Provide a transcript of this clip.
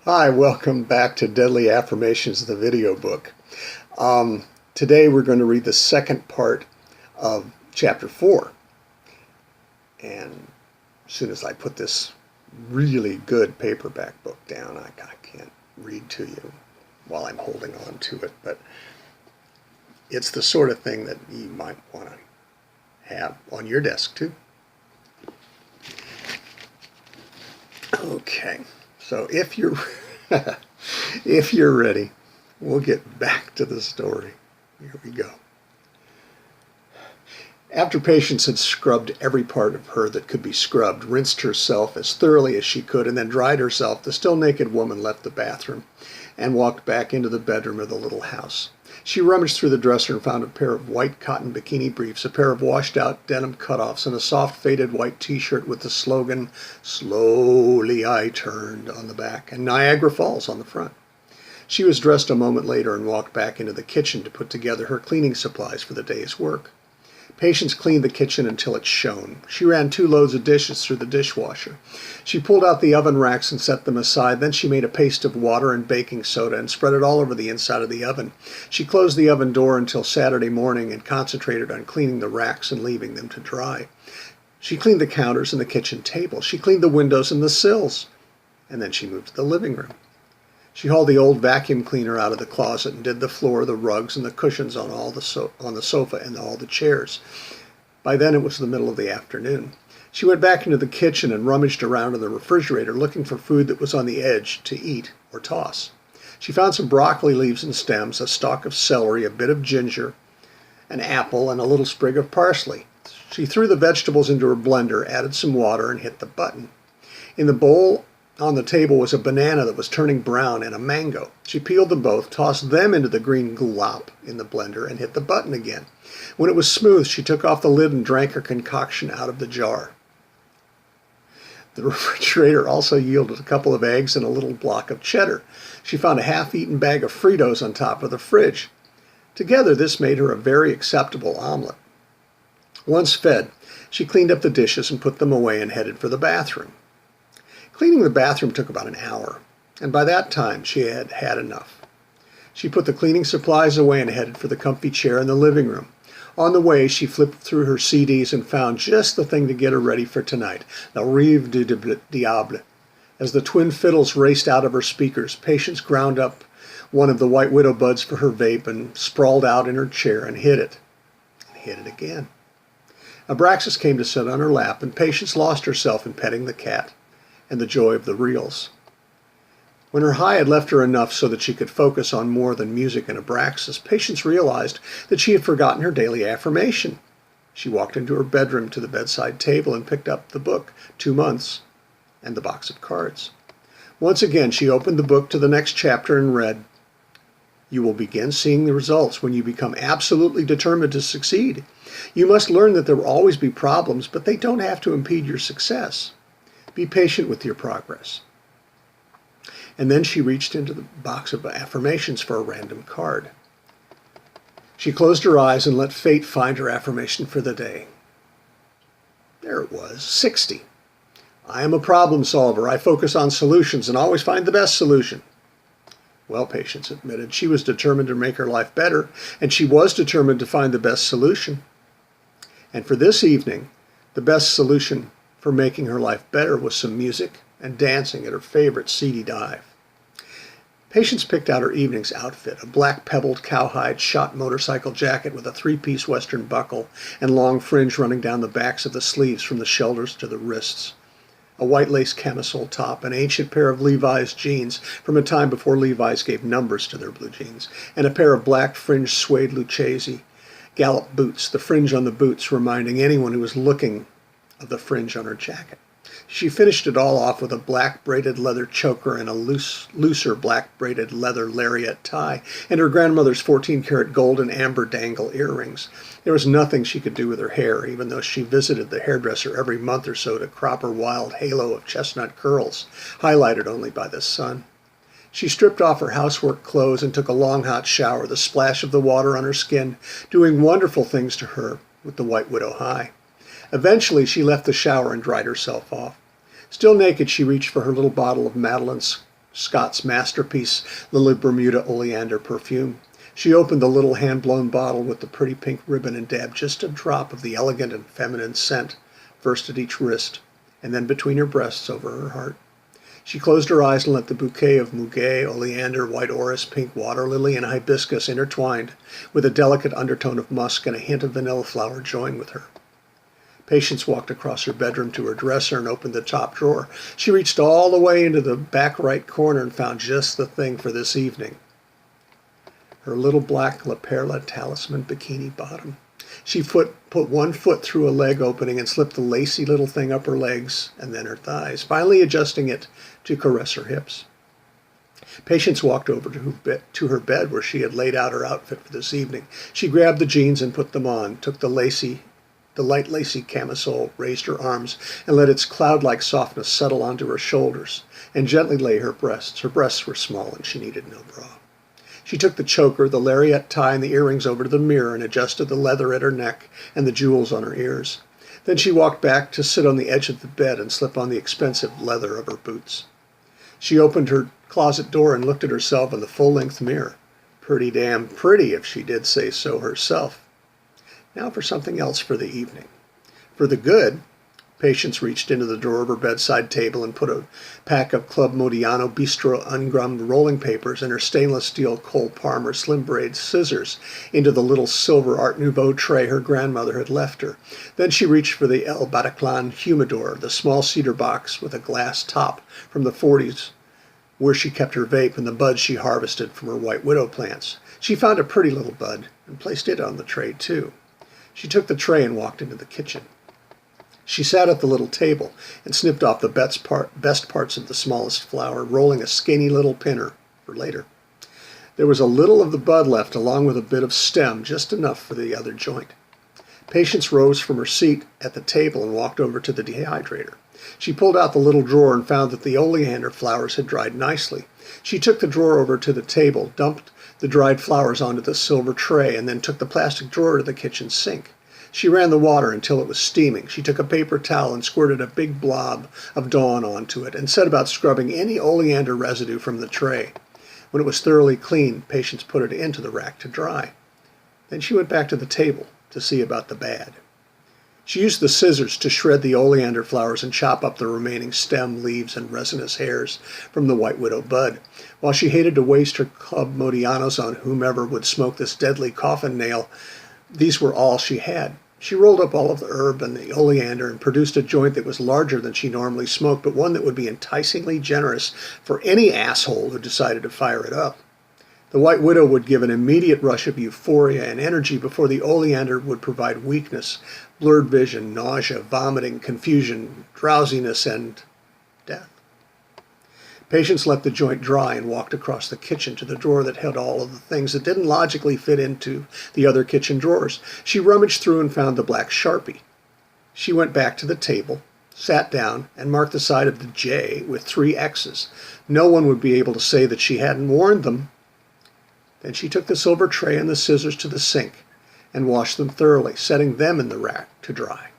Hi, welcome back to Deadly Affirmations, the video book. Today we're going to read the second part of chapter 4. And as soon as I put this really good paperback book down, I can't read to you while I'm holding on to it, but it's the sort of thing that you might want to have on your desk too. Okay, so if you're if you're ready, we'll get back to the story. Here we go. After Patience had scrubbed every part of her that could be scrubbed, rinsed herself as thoroughly as she could, and then dried herself, the still naked woman left the bathroom and walked back into the bedroom of the little house. She rummaged through the dresser and found a pair of white cotton bikini briefs, a pair of washed-out denim cutoffs, and a soft faded white t-shirt with the slogan, "Slowly I Turned," on the back, and Niagara Falls on the front. She was dressed a moment later and walked back into the kitchen to put together her cleaning supplies for the day's work. Patience cleaned the kitchen until it shone. She ran 2 loads of dishes through the dishwasher. She pulled out the oven racks and set them aside. Then she made a paste of water and baking soda and spread it all over the inside of the oven. She closed the oven door until Saturday morning and concentrated on cleaning the racks and leaving them to dry. She cleaned the counters and the kitchen table. She cleaned the windows and the sills. And then she moved to the living room. She hauled the old vacuum cleaner out of the closet and did the floor, the rugs, and the cushions on the sofa and all the chairs. By then it was the middle of the afternoon. She went back into the kitchen and rummaged around in the refrigerator looking for food that was on the edge to eat or toss. She found some broccoli leaves and stems, a stalk of celery, a bit of ginger, an apple, and a little sprig of parsley. She threw the vegetables into her blender, added some water, and hit the button. In the bowl on the table was a banana that was turning brown and a mango. She peeled them both, tossed them into the green glop in the blender, and hit the button again. When it was smooth, she took off the lid and drank her concoction out of the jar. The refrigerator also yielded a couple of eggs and a little block of cheddar. She found a half-eaten bag of Fritos on top of the fridge. Together, this made her a very acceptable omelet. Once fed, she cleaned up the dishes and put them away and headed for the bathroom. Cleaning the bathroom took about an hour, and by that time she had had enough. She put the cleaning supplies away and headed for the comfy chair in the living room. On the way, she flipped through her CDs and found just the thing to get her ready for tonight, La Rive du Diable. As the twin fiddles raced out of her speakers, Patience ground up one of the White Widow buds for her vape and sprawled out in her chair and hit it. And hit it again. Abraxas came to sit on her lap, and Patience lost herself in petting the cat and the joy of the reels. When her high had left her enough so that she could focus on more than music and Abraxas, Patience realized that she had forgotten her daily affirmation. She walked into her bedroom to the bedside table and picked up the book, 2 months, and the box of cards. Once again, she opened the book to the next chapter and read, "You will begin seeing the results when you become absolutely determined to succeed. You must learn that there will always be problems, but they don't have to impede your success. Be patient with your progress." And then she reached into the box of affirmations for a random card. She closed her eyes and let fate find her affirmation for the day. There it was, 60. "I am a problem solver. I focus on solutions and always find the best solution." Well, Patience admitted, she was determined to make her life better, and she was determined to find the best solution. And for this evening, the best solution for making her life better was some music and dancing at her favorite seedy dive. Patience picked out her evening's outfit, a black pebbled cowhide shot motorcycle jacket with a 3-piece western buckle and long fringe running down the backs of the sleeves from the shoulders to the wrists, a white lace camisole top, an ancient pair of Levi's jeans from a time before Levi's gave numbers to their blue jeans, and a pair of black fringed suede Lucchese gallop boots, the fringe on the boots reminding anyone who was looking of the fringe on her jacket. She finished it all off with a black braided leather choker and a looser black braided leather lariat tie, and her grandmother's 14-karat gold and amber dangle earrings. There was nothing she could do with her hair, even though she visited the hairdresser every month or so to crop her wild halo of chestnut curls, highlighted only by the sun. She stripped off her housework clothes and took a long hot shower, the splash of the water on her skin doing wonderful things to her with the White Widow high. Eventually, she left the shower and dried herself off. Still naked, she reached for her little bottle of Madeline's Scott's masterpiece, Lily Bermuda Oleander perfume. She opened the little hand-blown bottle with the pretty pink ribbon and dabbed just a drop of the elegant and feminine scent, first at each wrist, and then between her breasts over her heart. She closed her eyes and let the bouquet of muguet, oleander, white orris, pink water lily, and hibiscus intertwined with a delicate undertone of musk and a hint of vanilla flower join with her. Patience walked across her bedroom to her dresser and opened the top drawer. She reached all the way into the back right corner and found just the thing for this evening. Her little black La Perla talisman bikini bottom. She put one foot through a leg opening and slipped the lacy little thing up her legs and then her thighs, finally adjusting it to caress her hips. Patience walked over to her bed where she had laid out her outfit for this evening. She grabbed the jeans and put them on, took the light lacy camisole, raised her arms, and let its cloud-like softness settle onto her shoulders, and gently lay her breasts. Her breasts were small and she needed no bra. She took the choker, the lariat tie, and the earrings over to the mirror and adjusted the leather at her neck and the jewels on her ears. Then she walked back to sit on the edge of the bed and slip on the expensive leather of her boots. She opened her closet door and looked at herself in the full-length mirror. Pretty damn pretty, if she did say so herself. Now for something else for the evening. For the good, Patience reached into the drawer of her bedside table and put a pack of Club Modiano Bistro ungummed rolling papers and her stainless steel Cole Palmer slim braid scissors into the little silver Art Nouveau tray her grandmother had left her. Then she reached for the El Bataclan humidor, the small cedar box with a glass top from the 40s, where she kept her vape and the buds she harvested from her white widow plants. She found a pretty little bud and placed it on the tray too. She took the tray and walked into the kitchen. She sat at the little table and snipped off the best parts of the smallest flower, rolling a skinny little pinner for later. There was a little of the bud left, along with a bit of stem, just enough for the other joint. Patience rose from her seat at the table and walked over to the dehydrator. She pulled out the little drawer and found that the oleander flowers had dried nicely. She took the drawer over to the table, dumped the dried flowers onto the silver tray, and then took the plastic drawer to the kitchen sink. She ran the water until it was steaming. She took a paper towel and squirted a big blob of Dawn onto it and set about scrubbing any oleander residue from the tray. When it was thoroughly clean, Patience put it into the rack to dry. Then she went back to the table to see about the bad. She used the scissors to shred the oleander flowers and chop up the remaining stem, leaves, and resinous hairs from the white widow bud. While she hated to waste her Club Modianos on whomever would smoke this deadly coffin nail, these were all she had. She rolled up all of the herb and the oleander and produced a joint that was larger than she normally smoked, but one that would be enticingly generous for any asshole who decided to fire it up. The white widow would give an immediate rush of euphoria and energy before the oleander would provide weakness, blurred vision, nausea, vomiting, confusion, drowsiness, and death. Patience let the joint dry and walked across the kitchen to the drawer that held all of the things that didn't logically fit into the other kitchen drawers. She rummaged through and found the black Sharpie. She went back to the table, sat down, and marked the side of the J with 3 X's. No one would be able to say that she hadn't worn them. Then she took the silver tray and the scissors to the sink and washed them thoroughly, setting them in the rack to dry.